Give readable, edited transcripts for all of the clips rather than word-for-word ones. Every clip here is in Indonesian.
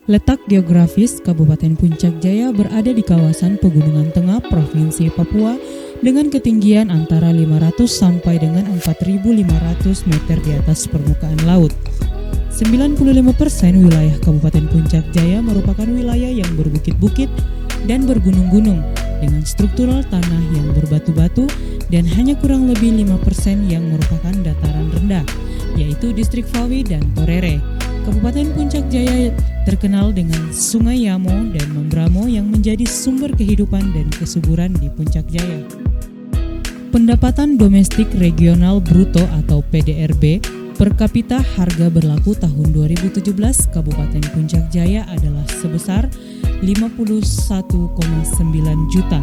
Letak geografis Kabupaten Puncak Jaya berada di kawasan Pegunungan Tengah Provinsi Papua dengan ketinggian antara 500 sampai dengan 4.500 meter di atas permukaan laut. 95% wilayah Kabupaten Puncak Jaya merupakan wilayah yang berbukit-bukit dan bergunung-gunung dengan struktural tanah yang berbatu-batu dan hanya kurang lebih 5% yang merupakan dataran rendah, yaitu Distrik Fawi dan Torere. Kabupaten Puncak Jaya terkenal dengan Sungai Yamo dan Membramo yang menjadi sumber kehidupan dan kesuburan di Puncak Jaya. Pendapatan domestik regional bruto atau PDRB per kapita harga berlaku tahun 2017 Kabupaten Puncak Jaya adalah sebesar 51,9 juta.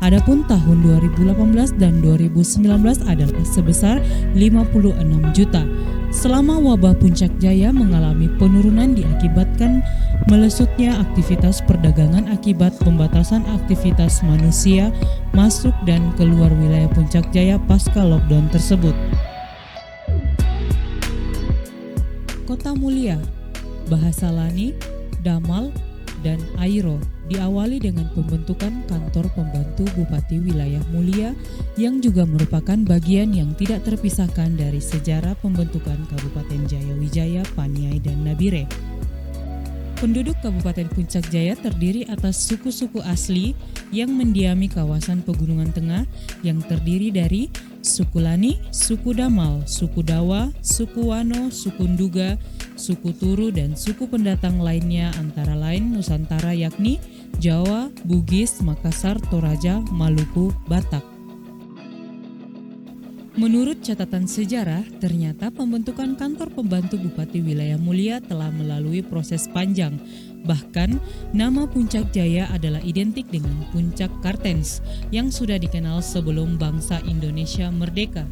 Adapun tahun 2018 dan 2019 adalah sebesar 56 juta. Selama wabah Puncak Jaya mengalami penurunan diakibatkan melesutnya aktivitas perdagangan akibat pembatasan aktivitas manusia masuk dan keluar wilayah Puncak Jaya pasca lockdown tersebut. Kota Mulia, bahasa Lani, Damal, dan Airo diawali dengan pembentukan kantor pembantu Bupati Wilayah Mulia yang juga merupakan bagian yang tidak terpisahkan dari sejarah pembentukan Kabupaten Jayawijaya, Paniai, dan Nabire. Penduduk Kabupaten Puncak Jaya terdiri atas suku-suku asli yang mendiami kawasan Pegunungan Tengah yang terdiri dari suku Lani, suku Damal, suku Dawa, suku Wano, suku Nduga, suku Turu, dan suku pendatang lainnya antara lain Nusantara yakni Jawa, Bugis, Makassar, Toraja, Maluku, Batak. Menurut catatan sejarah, ternyata pembentukan kantor pembantu Bupati Wilayah Mulia telah melalui proses panjang. Bahkan, nama Puncak Jaya adalah identik dengan Puncak Kartens yang sudah dikenal sebelum bangsa Indonesia merdeka.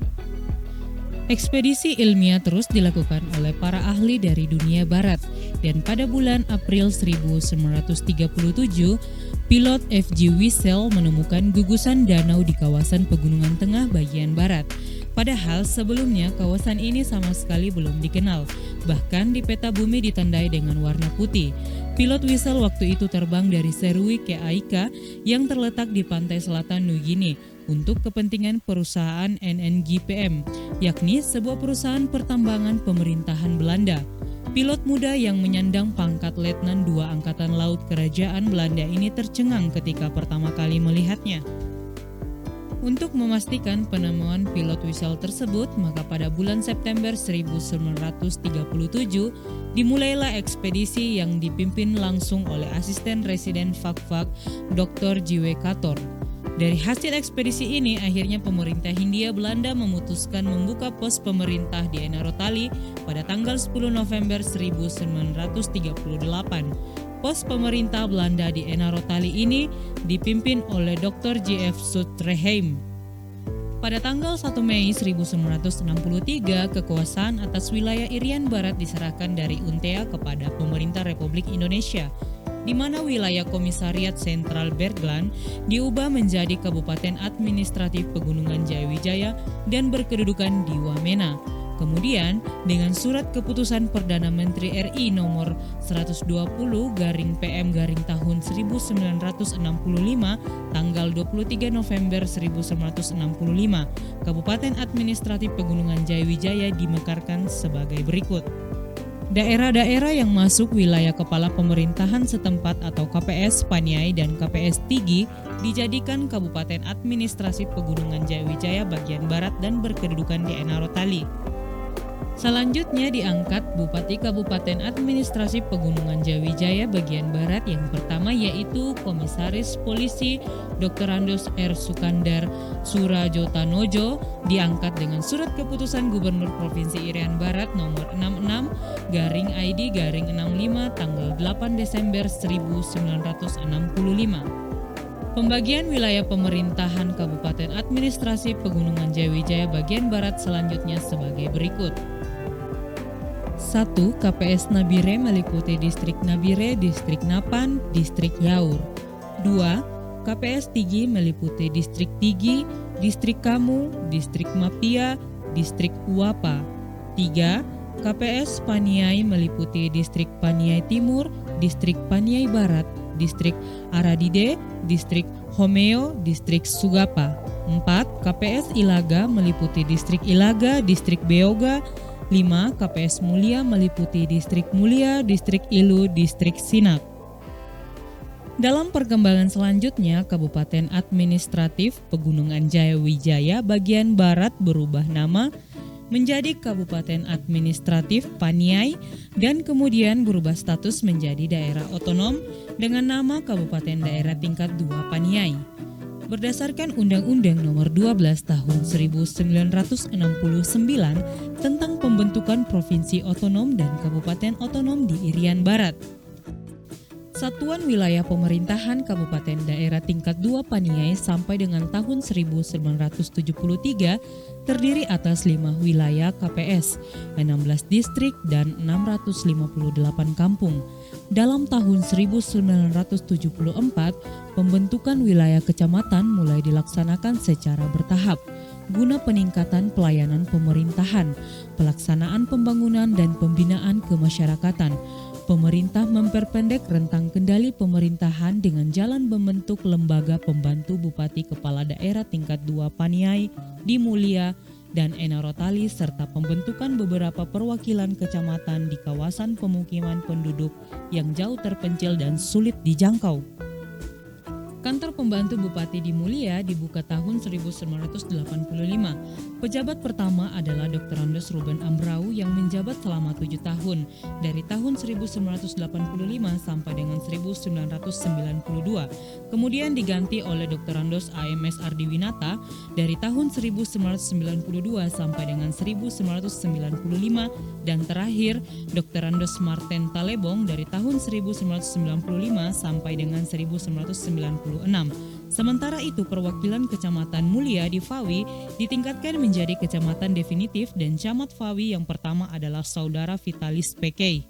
Ekspedisi ilmiah terus dilakukan oleh para ahli dari dunia barat dan pada bulan April 1937, pilot FG Wiesel menemukan gugusan danau di kawasan Pegunungan Tengah bagian barat. Padahal sebelumnya kawasan ini sama sekali belum dikenal, bahkan di peta bumi ditandai dengan warna putih. Pilot Wiesel waktu itu terbang dari Serui ke Aika yang terletak di pantai selatan New Guinea untuk kepentingan perusahaan NNGPM, yakni sebuah perusahaan pertambangan pemerintahan Belanda. Pilot muda yang menyandang pangkat Letnan 2 Angkatan Laut Kerajaan Belanda ini tercengang ketika pertama kali melihatnya. Untuk memastikan penemuan pilot Wiesel tersebut, maka pada bulan September 1937 dimulailah ekspedisi yang dipimpin langsung oleh asisten residen Fak-Fak Dr. J.W. Kator. Dari hasil ekspedisi ini, akhirnya pemerintah Hindia Belanda memutuskan membuka pos pemerintah di Enarotali pada tanggal 10 November 1938. Pos pemerintah Belanda di Enarotali ini dipimpin oleh Dr. J.F. Sutreheim. Pada tanggal 1 Mei 1963, kekuasaan atas wilayah Irian Barat diserahkan dari UNTEA kepada pemerintah Republik Indonesia, di mana wilayah Komisariat Sentral Bergland diubah menjadi Kabupaten Administratif Pegunungan Jayawijaya dan berkedudukan di Wamena. Kemudian, dengan surat keputusan Perdana Menteri RI nomor 120/PM tahun 1965 tanggal 23 November 1965, Kabupaten Administratif Pegunungan Jayawijaya dimekarkan sebagai berikut. Daerah-daerah yang masuk wilayah kepala pemerintahan setempat atau KPS Paniai dan KPS Tigi dijadikan Kabupaten Administrasi Pegunungan Jayawijaya bagian barat dan berkedudukan di Enarotali. Selanjutnya diangkat Bupati Kabupaten Administrasi Pegunungan Jayawijaya bagian barat yang pertama yaitu Komisaris Polisi Dr. Andos R. Sukandar Surajotanojo diangkat dengan surat keputusan Gubernur Provinsi Irian Barat nomor 66/ID/65 tanggal 8 Desember 1965. Pembagian wilayah pemerintahan Kabupaten Administrasi Pegunungan Jayawijaya bagian barat selanjutnya sebagai berikut. 1. KPS Nabire meliputi Distrik Nabire, Distrik Napan, Distrik Yaur. 2. KPS Tigi meliputi Distrik Tigi, Distrik Kamu, Distrik Mapia, Distrik Uapa. 3. KPS Paniai meliputi Distrik Paniai Timur, Distrik Paniai Barat, Distrik Aradide, Distrik Homeo, Distrik Sugapa. 4. KPS Ilaga meliputi Distrik Ilaga, Distrik Beoga. 5. KPS Mulia meliputi Distrik Mulia, Distrik Ilu, Distrik Sinak. Dalam perkembangan selanjutnya, Kabupaten Administratif Pegunungan Jaya Wijaya bagian barat berubah nama menjadi Kabupaten Administratif Paniai dan kemudian berubah status menjadi daerah otonom dengan nama Kabupaten Daerah Tingkat 2 Paniai. Berdasarkan Undang-Undang Nomor 12 Tahun 1969 tentang pembentukan Provinsi Otonom dan Kabupaten Otonom di Irian Barat. Satuan Wilayah Pemerintahan Kabupaten Daerah Tingkat 2 Paniai sampai dengan tahun 1973 terdiri atas 5 wilayah KPS, 16 distrik, dan 658 kampung. Dalam tahun 1974, pembentukan wilayah kecamatan mulai dilaksanakan secara bertahap guna peningkatan pelayanan pemerintahan, pelaksanaan pembangunan dan pembinaan kemasyarakatan. Pemerintah memperpendek rentang kendali pemerintahan dengan jalan membentuk lembaga pembantu Bupati Kepala Daerah Tingkat 2 Paniai di Mulia dan Enarotali serta pembentukan beberapa perwakilan kecamatan di kawasan pemukiman penduduk yang jauh terpencil dan sulit dijangkau. Kantor pembantu Bupati di Mulia dibuka tahun 1985. Pejabat pertama adalah Dr. Andos Ruben Ambrau yang menjabat selama 7 tahun, dari tahun 1985 sampai dengan 1992. Kemudian diganti oleh Dr. Andos AMS Ardiwinata dari tahun 1992 sampai dengan 1995 dan terakhir Dr. Andos Marten Talebong dari tahun 1995 sampai dengan 1996. Sementara itu perwakilan Kecamatan Mulia di Fawi ditingkatkan menjadi kecamatan definitif dan camat Fawi yang pertama adalah Saudara Vitalis PK.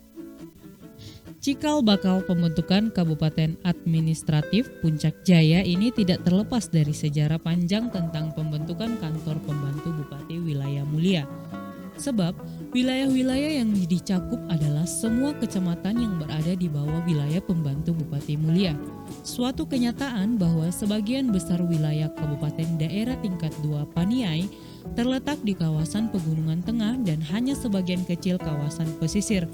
Cikal bakal pembentukan Kabupaten Administratif Puncak Jaya ini tidak terlepas dari sejarah panjang tentang pembentukan kantor pembantu Bupati Wilayah Mulia. Sebab wilayah-wilayah yang dicakup adalah semua kecamatan yang berada di bawah wilayah pembantu Bupati Mulia. Suatu kenyataan bahwa sebagian besar wilayah Kabupaten Daerah Tingkat 2 Paniai terletak di kawasan Pegunungan Tengah dan hanya sebagian kecil kawasan pesisir,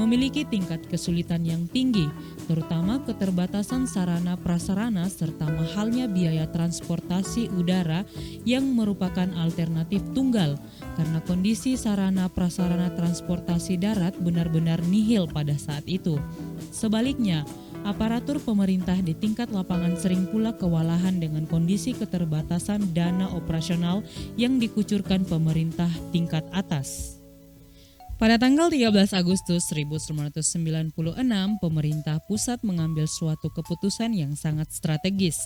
memiliki tingkat kesulitan yang tinggi, terutama keterbatasan sarana prasarana serta mahalnya biaya transportasi udara yang merupakan alternatif tunggal, karena kondisi sarana prasarana transportasi darat benar-benar nihil pada saat itu. Sebaliknya, aparatur pemerintah di tingkat lapangan sering pula kewalahan dengan kondisi keterbatasan dana operasional yang dikucurkan pemerintah tingkat atas. Pada tanggal 13 Agustus 1996, pemerintah pusat mengambil suatu keputusan yang sangat strategis,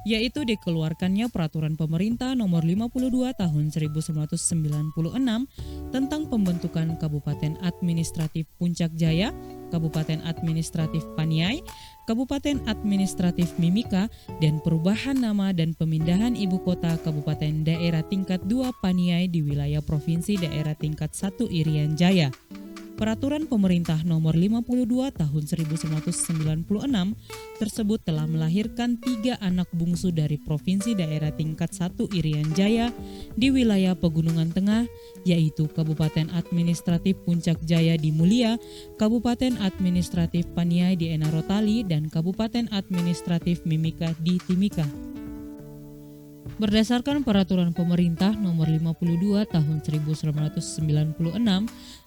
yaitu dikeluarkannya Peraturan Pemerintah Nomor 52 Tahun 1996 tentang pembentukan Kabupaten Administratif Puncak Jaya, Kabupaten Administratif Paniai, Kabupaten Administratif Mimika, dan perubahan nama dan pemindahan ibu kota Kabupaten Daerah Tingkat 2 Paniai di wilayah Provinsi Daerah Tingkat 1 Irian Jaya. Peraturan Pemerintah Nomor 52 Tahun 1996 tersebut telah melahirkan 3 anak bungsu dari Provinsi Daerah Tingkat 1 Irian Jaya di wilayah Pegunungan Tengah, yaitu Kabupaten Administratif Puncak Jaya di Mulia, Kabupaten Administratif Paniai di Enarotali, dan Kabupaten Administratif Mimika di Timika. Berdasarkan Peraturan Pemerintah Nomor 52 Tahun 1996,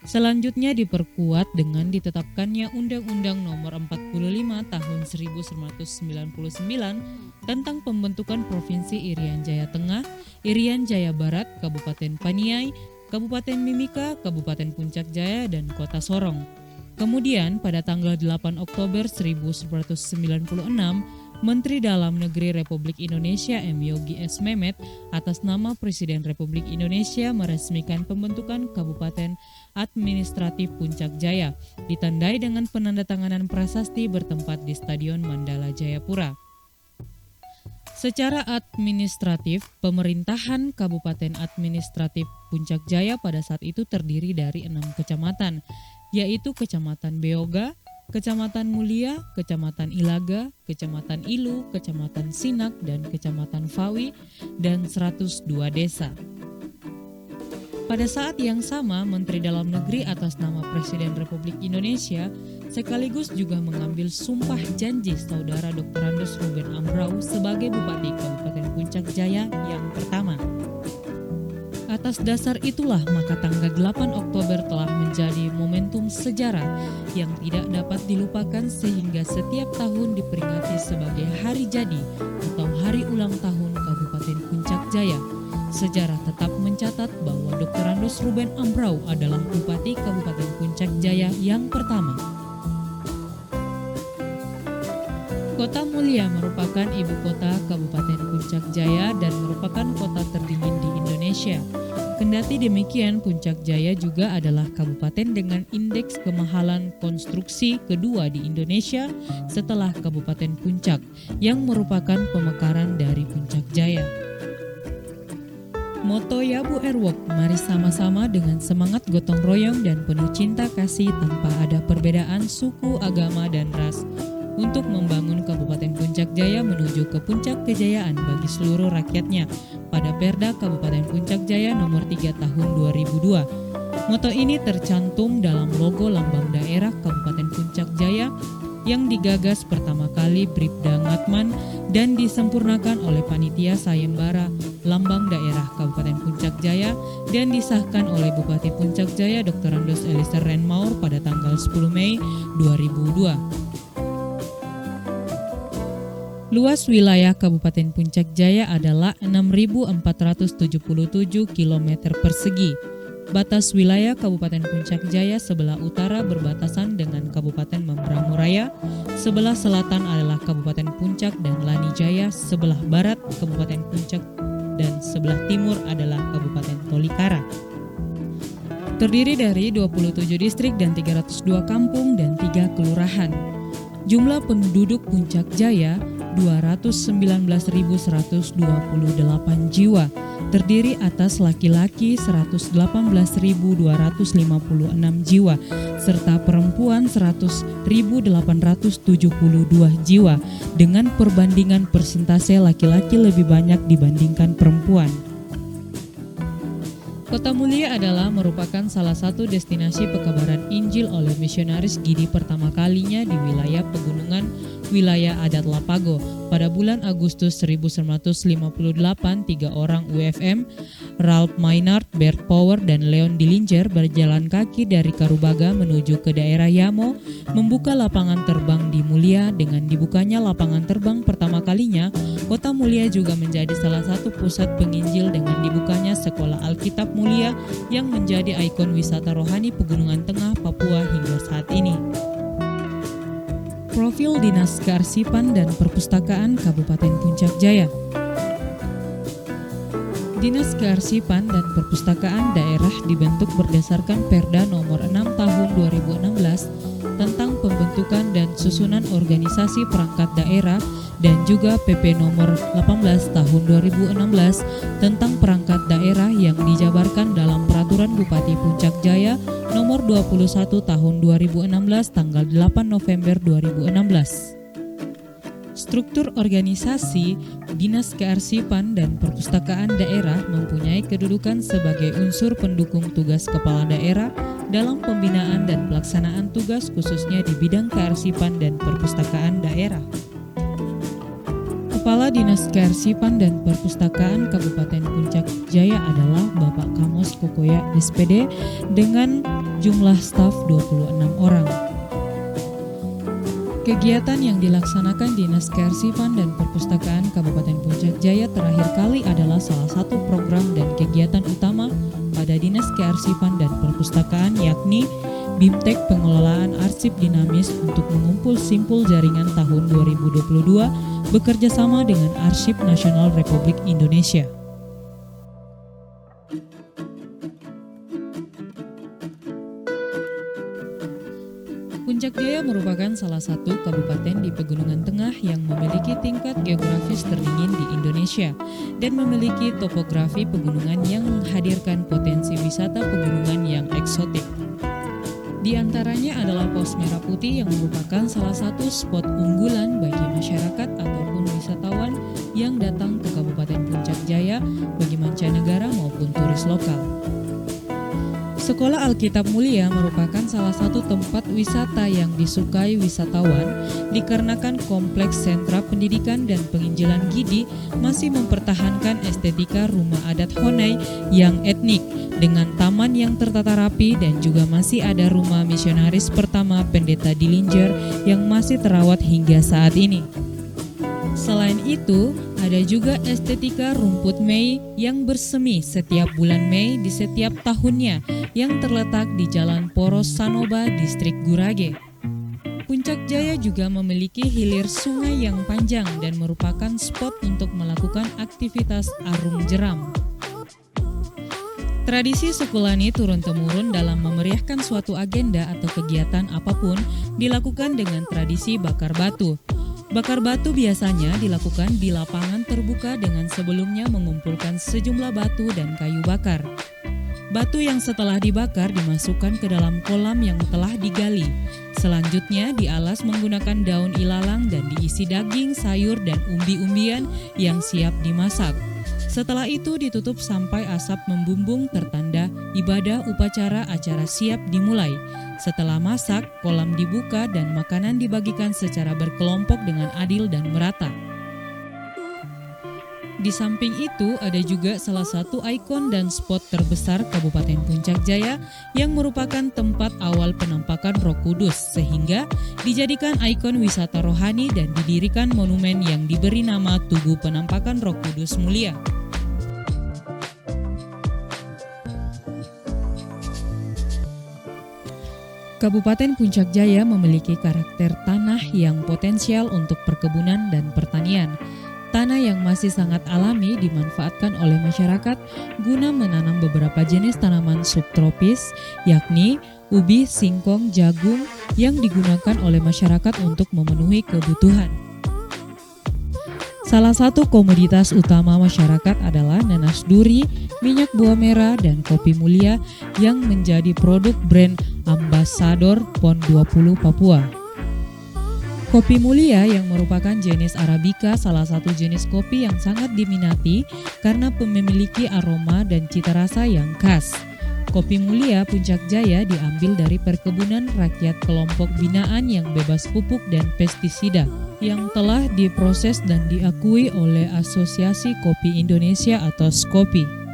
selanjutnya diperkuat dengan ditetapkannya Undang-Undang Nomor 45 Tahun 1999 tentang pembentukan Provinsi Irian Jaya Tengah, Irian Jaya Barat, Kabupaten Paniai, Kabupaten Mimika, Kabupaten Puncak Jaya, dan Kota Sorong. Kemudian pada tanggal 8 Oktober 1996, Menteri Dalam Negeri Republik Indonesia M. Yogi S. Mehmet atas nama Presiden Republik Indonesia meresmikan pembentukan Kabupaten Administratif Puncak Jaya, ditandai dengan penandatanganan prasasti bertempat di Stadion Mandala Jayapura. Secara administratif, pemerintahan Kabupaten Administratif Puncak Jaya pada saat itu terdiri dari 6 kecamatan, yaitu Kecamatan Beoga, Kecamatan Mulia, Kecamatan Ilaga, Kecamatan Ilu, Kecamatan Sinak, dan Kecamatan Fawi, dan 102 desa. Pada saat yang sama, Menteri Dalam Negeri atas nama Presiden Republik Indonesia sekaligus juga mengambil sumpah janji Saudara Dr. Andes Ruben Ambrau sebagai Bupati Kabupaten Puncak Jaya yang pertama. Atas dasar itulah maka tanggal 8 Oktober telah menjadi momentum sejarah yang tidak dapat dilupakan sehingga setiap tahun diperingati sebagai hari jadi atau hari ulang tahun Kabupaten Puncak Jaya. Sejarah tetap mencatat bahwa Dr. Andes Ruben Ambrau adalah Bupati Kabupaten Puncak Jaya yang pertama. Kota Mulia merupakan ibu kota Kabupaten Puncak Jaya dan merupakan kota terdingin di Indonesia. Kendati demikian, Puncak Jaya juga adalah kabupaten dengan indeks kemahalan konstruksi kedua di Indonesia setelah Kabupaten Puncak, yang merupakan pemekaran dari Puncak Jaya. Moto Yabu Erwok, mari sama-sama dengan semangat gotong royong dan penuh cinta kasih tanpa ada perbedaan suku, agama, dan ras, untuk membangun Kabupaten Puncak Jaya menuju ke puncak kejayaan bagi seluruh rakyatnya pada Perda Kabupaten Puncak Jaya nomor 3 tahun 2002. Moto ini tercantum dalam logo lambang daerah Kabupaten Puncak Jaya yang digagas pertama kali Bribda Ngatman dan disempurnakan oleh Panitia Sayembara Lambang Daerah Kabupaten Puncak Jaya dan disahkan oleh Bupati Puncak Jaya Dr. Andes Eliezer Renmaur pada tanggal 10 Mei 2002. Luas wilayah Kabupaten Puncak Jaya adalah 6.477 km persegi. Batas wilayah Kabupaten Puncak Jaya sebelah utara berbatasan dengan Kabupaten Membramo Raya, sebelah selatan adalah Kabupaten Puncak dan Lani Jaya, sebelah barat Kabupaten Puncak dan sebelah timur adalah Kabupaten Tolikara. Terdiri dari 27 distrik dan 302 kampung dan 3 kelurahan. Jumlah penduduk Puncak Jaya 219.128 jiwa, terdiri atas laki-laki 118.256 jiwa, serta perempuan 100.872 jiwa, dengan perbandingan persentase laki-laki lebih banyak dibandingkan perempuan. Kota Mulia adalah merupakan salah satu destinasi pekabaran Injil oleh misionaris Gidi pertama kalinya di wilayah pegunungan wilayah adat Lapago. Pada bulan Agustus 1958, 3 orang UFM, Ralph Maynard, Bert Power, dan Leon Dillinger berjalan kaki dari Karubaga menuju ke daerah Yamo, membuka lapangan terbang di Mulia. Dengan dibukanya lapangan terbang pertama kalinya, Kota Mulia juga menjadi salah satu pusat penginjil dengan dibukanya Sekolah Alkitab Mulia yang menjadi ikon wisata rohani Pegunungan Tengah Papua hingga saat ini. Profil Dinas Kearsipan dan Perpustakaan Kabupaten Puncak Jaya. Dinas Kearsipan dan Perpustakaan Daerah dibentuk berdasarkan Perda nomor 6 tahun 2016 tentang pembentukan dan susunan organisasi perangkat daerah dan juga PP nomor 18 tahun 2016 tentang perangkat daerah yang dijabarkan dalam Peraturan Bupati Puncak Jaya nomor 21 tahun 2016 tanggal 8 November 2016. Struktur organisasi Dinas Kearsipan dan Perpustakaan Daerah mempunyai kedudukan sebagai unsur pendukung tugas kepala daerah dalam pembinaan dan pelaksanaan tugas khususnya di bidang kearsipan dan perpustakaan daerah. Kepala Dinas Kearsipan dan Perpustakaan Kabupaten Puncak Jaya adalah Bapak Kamos Kokoya SPD dengan jumlah staf 26 orang. Kegiatan yang dilaksanakan Dinas Kearsipan dan Perpustakaan Kabupaten Puncak Jaya terakhir kali adalah salah satu program dan kegiatan utama pada Dinas Kearsipan dan Perpustakaan, yakni BIMTEK Pengelolaan Arsip Dinamis untuk mengumpul simpul jaringan tahun 2022 bekerja sama dengan Arsip Nasional Republik Puncak Jaya merupakan salah satu kabupaten di Pegunungan Tengah yang memiliki tingkat geografis terdingin di Indonesia dan memiliki topografi pegunungan yang menghadirkan potensi wisata pegunungan yang eksotik. Di antaranya adalah Pos Merah Putih yang merupakan salah satu spot unggulan bagi masyarakat ataupun wisatawan yang datang ke Kabupaten Puncak Jaya bagi mancanegara maupun turis lokal. Sekolah Alkitab Mulia merupakan salah satu tempat wisata yang disukai wisatawan dikarenakan kompleks sentra pendidikan dan penginjilan Gidi masih mempertahankan estetika rumah adat Honai yang etnik dengan taman yang tertata rapi dan juga masih ada rumah misionaris pertama Pendeta Dillinger yang masih terawat hingga saat ini. Selain itu, ada juga estetika rumput Mei yang bersemi setiap bulan Mei di setiap tahunnya yang terletak di Jalan Poros Sanoba, Distrik Gurage. Puncak Jaya juga memiliki hilir sungai yang panjang dan merupakan spot untuk melakukan aktivitas arung jeram. Tradisi Sukulani turun-temurun dalam memeriahkan suatu agenda atau kegiatan apapun dilakukan dengan tradisi bakar batu. Bakar batu biasanya dilakukan di lapangan terbuka dengan sebelumnya mengumpulkan sejumlah batu dan kayu bakar. Batu yang setelah dibakar dimasukkan ke dalam kolam yang telah digali. Selanjutnya dialas menggunakan daun ilalang dan diisi daging, sayur, dan umbi-umbian yang siap dimasak. Setelah itu ditutup sampai asap membumbung tertanda ibadah upacara acara siap dimulai. Setelah masak, kolam dibuka dan makanan dibagikan secara berkelompok dengan adil dan merata. Di samping itu ada juga salah satu ikon dan spot terbesar Kabupaten Puncak Jaya yang merupakan tempat awal penampakan Roh Kudus sehingga dijadikan ikon wisata rohani dan didirikan monumen yang diberi nama Tugu Penampakan Roh Kudus Mulia. Kabupaten Puncak Jaya memiliki karakter tanah yang potensial untuk perkebunan dan pertanian. Tanah yang masih sangat alami dimanfaatkan oleh masyarakat guna menanam beberapa jenis tanaman subtropis, yakni ubi, singkong, jagung yang digunakan oleh masyarakat untuk memenuhi kebutuhan. Salah satu komoditas utama masyarakat adalah nanas duri, minyak buah merah, dan kopi mulia yang menjadi produk brand Ambasador PON 20 Papua. Kopi mulia yang merupakan jenis Arabica salah satu jenis kopi yang sangat diminati karena memiliki aroma dan cita rasa yang khas. Kopi mulia Puncak Jaya diambil dari perkebunan rakyat kelompok binaan yang bebas pupuk dan pestisida yang telah diproses dan diakui oleh Asosiasi Kopi Indonesia atau SKOPI.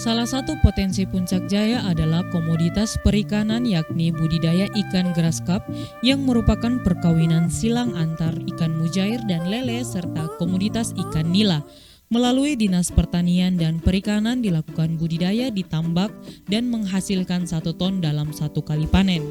Salah satu potensi Puncak Jaya adalah komoditas perikanan yakni budidaya ikan grass carp yang merupakan perkawinan silang antar ikan mujair dan lele serta komoditas ikan nila. Melalui Dinas Pertanian dan Perikanan dilakukan budidaya di tambak dan menghasilkan 1 ton dalam 1 kali panen.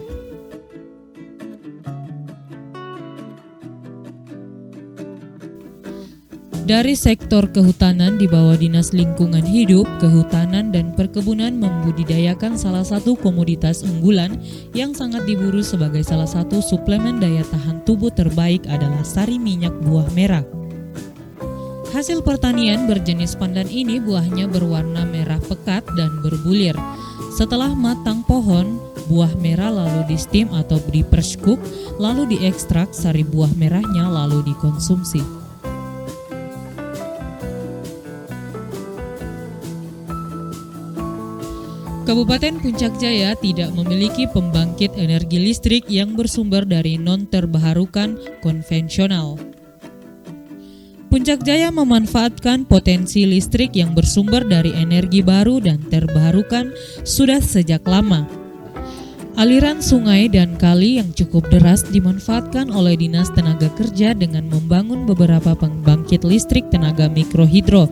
Dari sektor kehutanan di bawah Dinas Lingkungan Hidup, Kehutanan dan Perkebunan membudidayakan salah satu komoditas unggulan yang sangat diburu sebagai salah satu suplemen daya tahan tubuh terbaik adalah sari minyak buah merah. Hasil pertanian berjenis pandan ini buahnya berwarna merah pekat dan berbulir. Setelah matang pohon, buah merah lalu di-steam atau di-press cook, lalu diekstrak sari buah merahnya lalu dikonsumsi. Kabupaten Puncak Jaya tidak memiliki pembangkit energi listrik yang bersumber dari non-terbarukan konvensional. Puncak Jaya memanfaatkan potensi listrik yang bersumber dari energi baru dan terbarukan sudah sejak lama. Aliran sungai dan kali yang cukup deras dimanfaatkan oleh Dinas Tenaga Kerja dengan membangun beberapa pembangkit listrik tenaga mikrohidro.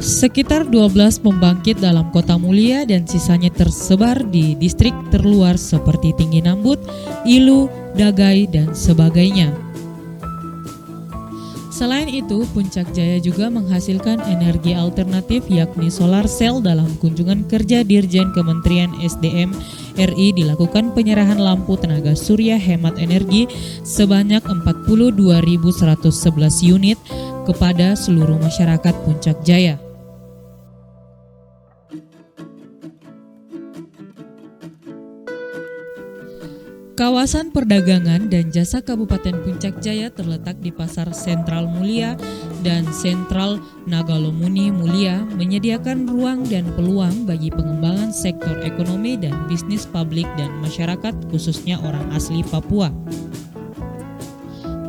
Sekitar 12 pembangkit dalam Kota Mulia dan sisanya tersebar di distrik terluar seperti Tinggi Nambut, Ilu, Dagai, dan sebagainya. Selain itu, Puncak Jaya juga menghasilkan energi alternatif yakni solar cell. Dalam kunjungan kerja Dirjen Kementerian SDM RI dilakukan penyerahan lampu tenaga surya hemat energi sebanyak 42.111 unit kepada seluruh masyarakat Puncak Jaya. Kawasan perdagangan dan jasa Kabupaten Puncak Jaya terletak di Pasar Sentral Mulia dan Sentral Nagalomuni Mulia, menyediakan ruang dan peluang bagi pengembangan sektor ekonomi dan bisnis publik dan masyarakat, khususnya orang asli Papua.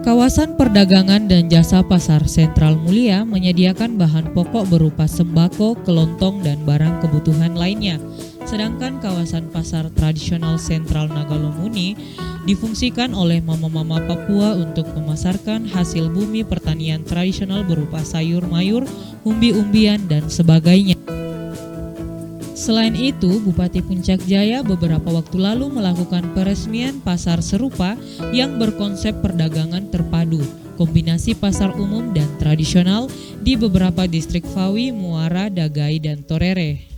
Kawasan perdagangan dan jasa Pasar Sentral Mulia menyediakan bahan pokok berupa sembako, kelontong, dan barang kebutuhan lainnya. Sedangkan kawasan pasar tradisional Sentral Nagalomuni difungsikan oleh mama-mama Papua untuk memasarkan hasil bumi pertanian tradisional berupa sayur mayur, umbi-umbian, dan sebagainya. Selain itu, Bupati Puncak Jaya beberapa waktu lalu melakukan peresmian pasar serupa yang berkonsep perdagangan terpadu, kombinasi pasar umum dan tradisional di beberapa distrik Fawi, Muara, Dagai, dan Torere.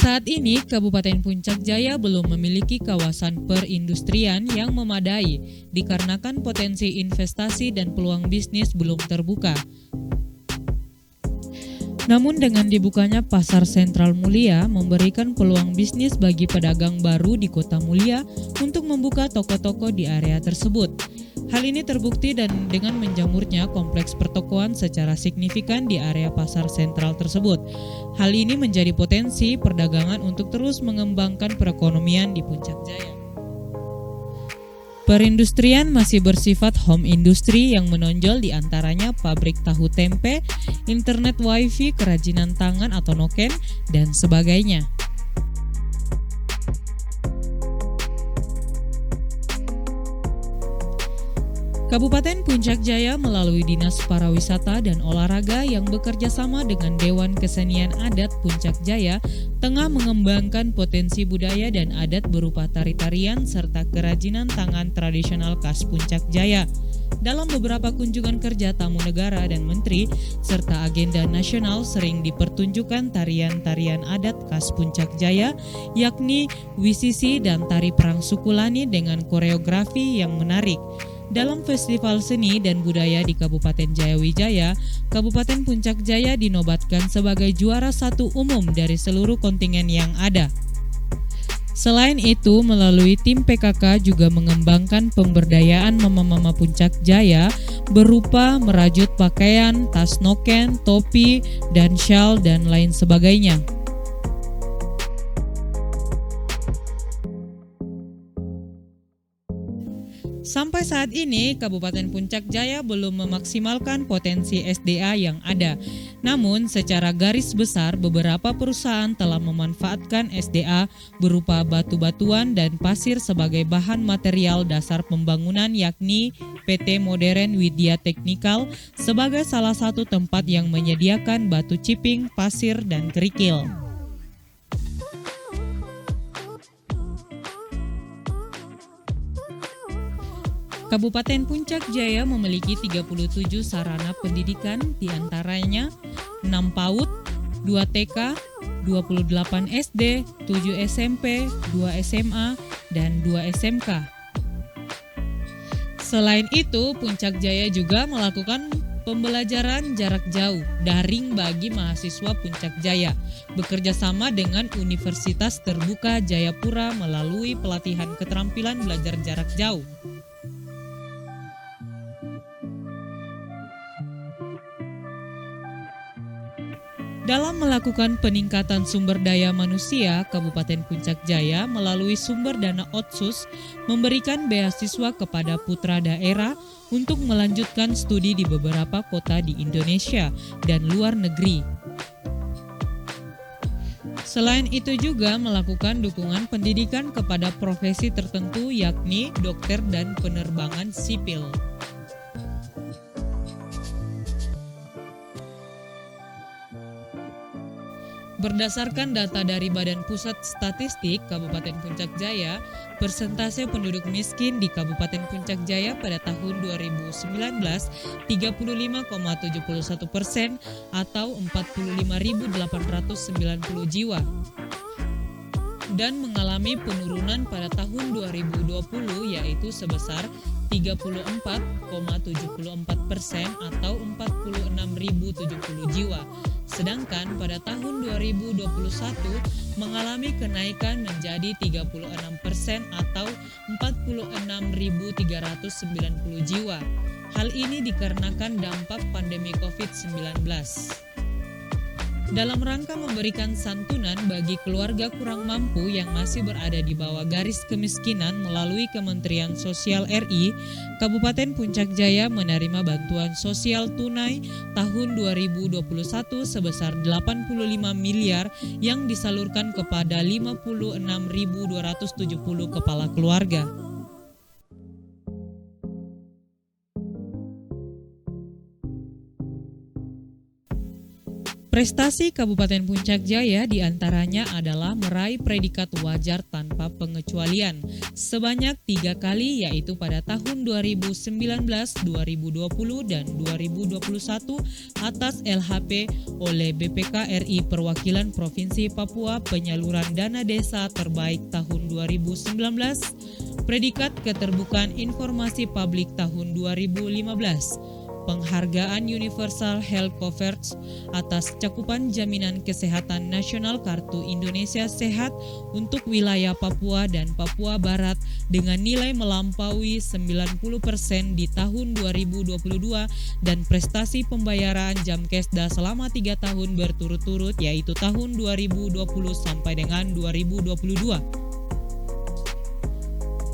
Saat ini, Kabupaten Puncak Jaya belum memiliki kawasan perindustrian yang memadai dikarenakan potensi investasi dan peluang bisnis belum terbuka. Namun dengan dibukanya Pasar Sentral Mulia memberikan peluang bisnis bagi pedagang baru di Kota Mulia untuk membuka toko-toko di area tersebut. Hal ini terbukti dan dengan menjamurnya kompleks pertokoan secara signifikan di area pasar sentral tersebut. Hal ini menjadi potensi perdagangan untuk terus mengembangkan perekonomian di Puncak Jaya. Perindustrian masih bersifat home industry yang menonjol di antaranya pabrik tahu tempe, internet wifi, kerajinan tangan atau noken, dan sebagainya. Kabupaten Puncak Jaya melalui Dinas Pariwisata dan Olahraga yang bekerja sama dengan Dewan Kesenian Adat Puncak Jaya tengah mengembangkan potensi budaya dan adat berupa tari-tarian serta kerajinan tangan tradisional khas Puncak Jaya. Dalam beberapa kunjungan kerja tamu negara dan menteri serta agenda nasional sering dipertunjukkan tarian-tarian adat khas Puncak Jaya yakni wisisi dan tari perang Sukulani dengan koreografi yang menarik. Dalam Festival Seni dan Budaya di Kabupaten Jayawijaya, Kabupaten Puncak Jaya dinobatkan sebagai juara satu umum dari seluruh kontingen yang ada. Selain itu, melalui tim PKK juga mengembangkan pemberdayaan mama-mama Puncak Jaya berupa merajut pakaian, tas noken, topi, dan syal, dan lain sebagainya. Sampai saat ini, Kabupaten Puncak Jaya belum memaksimalkan potensi SDA yang ada. Namun, secara garis besar, beberapa perusahaan telah memanfaatkan SDA berupa batu-batuan dan pasir sebagai bahan material dasar pembangunan, yakni PT Modern Widya Technical sebagai salah satu tempat yang menyediakan batu ciping, pasir, dan kerikil. Kabupaten Puncak Jaya memiliki 37 sarana pendidikan, diantaranya 6 PAUD, 2 TK, 28 SD, 7 SMP, 2 SMA, dan 2 SMK. Selain itu, Puncak Jaya juga melakukan pembelajaran jarak jauh daring bagi mahasiswa Puncak Jaya, bekerja sama dengan Universitas Terbuka Jayapura melalui pelatihan keterampilan belajar jarak jauh. Dalam melakukan peningkatan sumber daya manusia, Kabupaten Puncak Jaya melalui sumber dana Otsus memberikan beasiswa kepada putra daerah untuk melanjutkan studi di beberapa kota di Indonesia dan luar negeri. Selain itu juga melakukan dukungan pendidikan kepada profesi tertentu yakni dokter dan penerbangan sipil. Berdasarkan data dari Badan Pusat Statistik Kabupaten Puncak Jaya, persentase penduduk miskin di Kabupaten Puncak Jaya pada tahun 2019 35,71% atau 45.890 jiwa dan mengalami penurunan pada tahun 2020 yaitu sebesar 34,74% atau 46.070 jiwa. Sedangkan pada tahun 2021 mengalami kenaikan menjadi 36% atau 46.390 jiwa. Hal ini dikarenakan dampak pandemi COVID-19. Dalam rangka memberikan santunan bagi keluarga kurang mampu yang masih berada di bawah garis kemiskinan melalui Kementerian Sosial RI, Kabupaten Puncak Jaya menerima bantuan sosial tunai tahun 2021 sebesar 85 miliar yang disalurkan kepada 56.270 kepala keluarga. Prestasi Kabupaten Puncak Jaya diantaranya adalah meraih predikat wajar tanpa pengecualian sebanyak 3 kali yaitu pada tahun 2019, 2020, dan 2021 atas LHP oleh BPK RI Perwakilan Provinsi Papua penyaluran dana desa terbaik tahun 2019, predikat keterbukaan informasi publik tahun 2015, Penghargaan Universal Health Coverage atas cakupan jaminan kesehatan nasional Kartu Indonesia Sehat untuk wilayah Papua dan Papua Barat dengan nilai melampaui 90% di tahun 2022 dan prestasi pembayaran Jamkesda selama 3 tahun berturut-turut yaitu tahun 2020 sampai dengan 2022.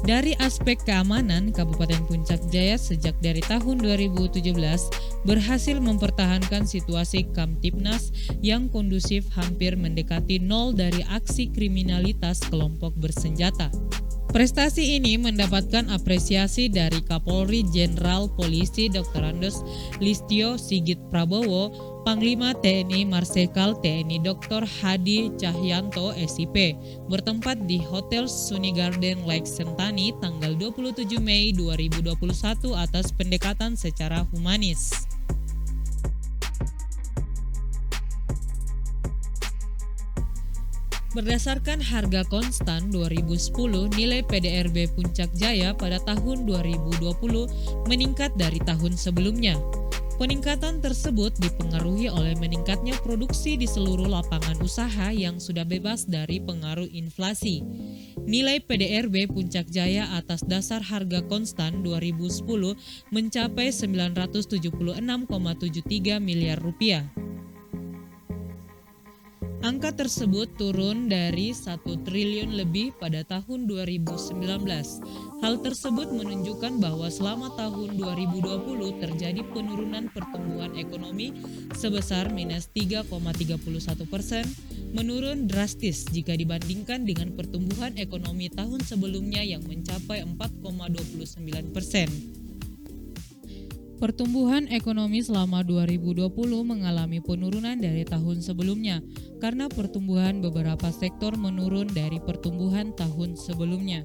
Dari aspek keamanan, Kabupaten Puncak Jaya sejak dari tahun 2017 berhasil mempertahankan situasi Kamtipnas yang kondusif hampir mendekati nol dari aksi kriminalitas kelompok bersenjata. Prestasi ini mendapatkan apresiasi dari Kapolri Jenderal Polisi Dr. Andos Listio Sigit Prabowo, Panglima TNI Marsikal TNI Dr. Hadi Cahyanto SIP, bertempat di Hotel Sunny Garden Lake Sentani tanggal 27 Mei 2021 atas pendekatan secara humanis. Berdasarkan harga konstan 2010, nilai PDRB Puncak Jaya pada tahun 2020 meningkat dari tahun sebelumnya. Peningkatan tersebut dipengaruhi oleh meningkatnya produksi di seluruh lapangan usaha yang sudah bebas dari pengaruh inflasi. Nilai PDRB Puncak Jaya atas dasar harga konstan 2010 mencapai 976,73 miliar rupiah. Angka tersebut turun dari 1 triliun lebih pada tahun 2019. Hal tersebut menunjukkan bahwa selama tahun 2020 terjadi penurunan pertumbuhan ekonomi sebesar minus 3,31%, menurun drastis jika dibandingkan dengan pertumbuhan ekonomi tahun sebelumnya yang mencapai 4,29%. Pertumbuhan ekonomi selama 2020 mengalami penurunan dari tahun sebelumnya karena pertumbuhan beberapa sektor menurun dari pertumbuhan tahun sebelumnya.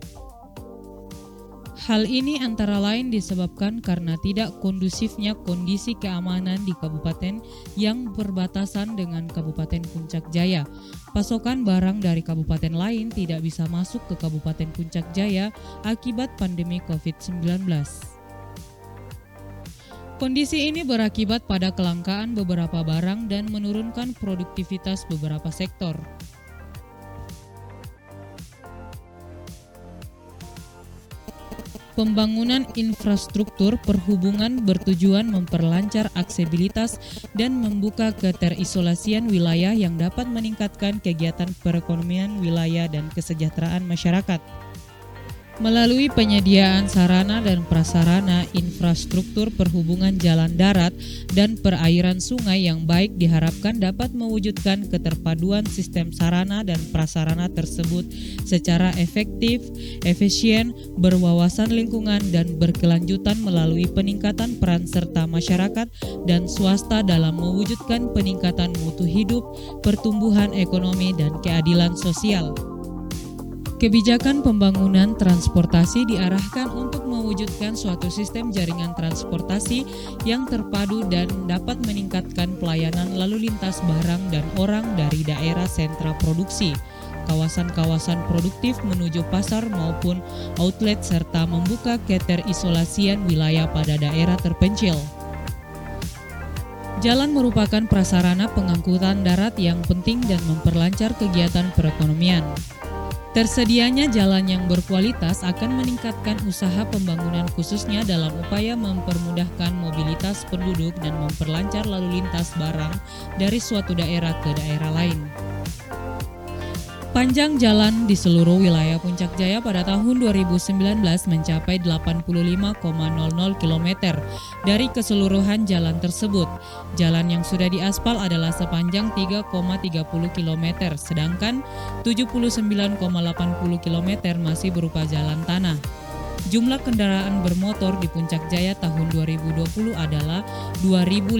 Hal ini antara lain disebabkan karena tidak kondusifnya kondisi keamanan di kabupaten yang berbatasan dengan Kabupaten Puncak Jaya. Pasokan barang dari kabupaten lain tidak bisa masuk ke Kabupaten Puncak Jaya akibat pandemi COVID-19. Kondisi ini berakibat pada kelangkaan beberapa barang dan menurunkan produktivitas beberapa sektor. Pembangunan infrastruktur perhubungan bertujuan memperlancar aksesibilitas dan membuka keterisolasian wilayah yang dapat meningkatkan kegiatan perekonomian wilayah dan kesejahteraan masyarakat. Melalui penyediaan sarana dan prasarana infrastruktur perhubungan jalan darat dan perairan sungai yang baik diharapkan dapat mewujudkan keterpaduan sistem sarana dan prasarana tersebut secara efektif, efisien, berwawasan lingkungan dan berkelanjutan melalui peningkatan peran serta masyarakat dan swasta dalam mewujudkan peningkatan mutu hidup, pertumbuhan ekonomi dan keadilan sosial. Kebijakan pembangunan transportasi diarahkan untuk mewujudkan suatu sistem jaringan transportasi yang terpadu dan dapat meningkatkan pelayanan lalu lintas barang dan orang dari daerah sentra produksi, kawasan-kawasan produktif menuju pasar maupun outlet serta membuka keterisolasian wilayah pada daerah terpencil. Jalan merupakan prasarana pengangkutan darat yang penting dan memperlancar kegiatan perekonomian. Tersedianya jalan yang berkualitas akan meningkatkan usaha pembangunan khususnya dalam upaya mempermudahkan mobilitas penduduk dan memperlancar lalu lintas barang dari suatu daerah ke daerah lain. Panjang jalan di seluruh wilayah Puncak Jaya pada tahun 2019 mencapai 85,00 km. Dari keseluruhan jalan tersebut, jalan yang sudah diaspal adalah sepanjang 3,30 km, sedangkan 79,80 km masih berupa jalan tanah. Jumlah kendaraan bermotor di Puncak Jaya tahun 2020 adalah 2.053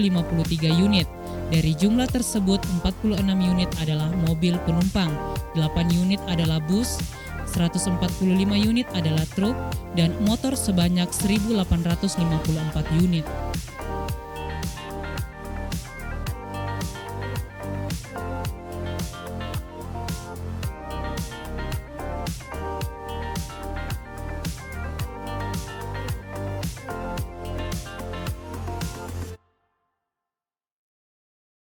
unit. Dari jumlah tersebut, 46 unit adalah mobil penumpang, 8 unit adalah bus, 145 unit adalah truk, dan motor sebanyak 1.854 unit.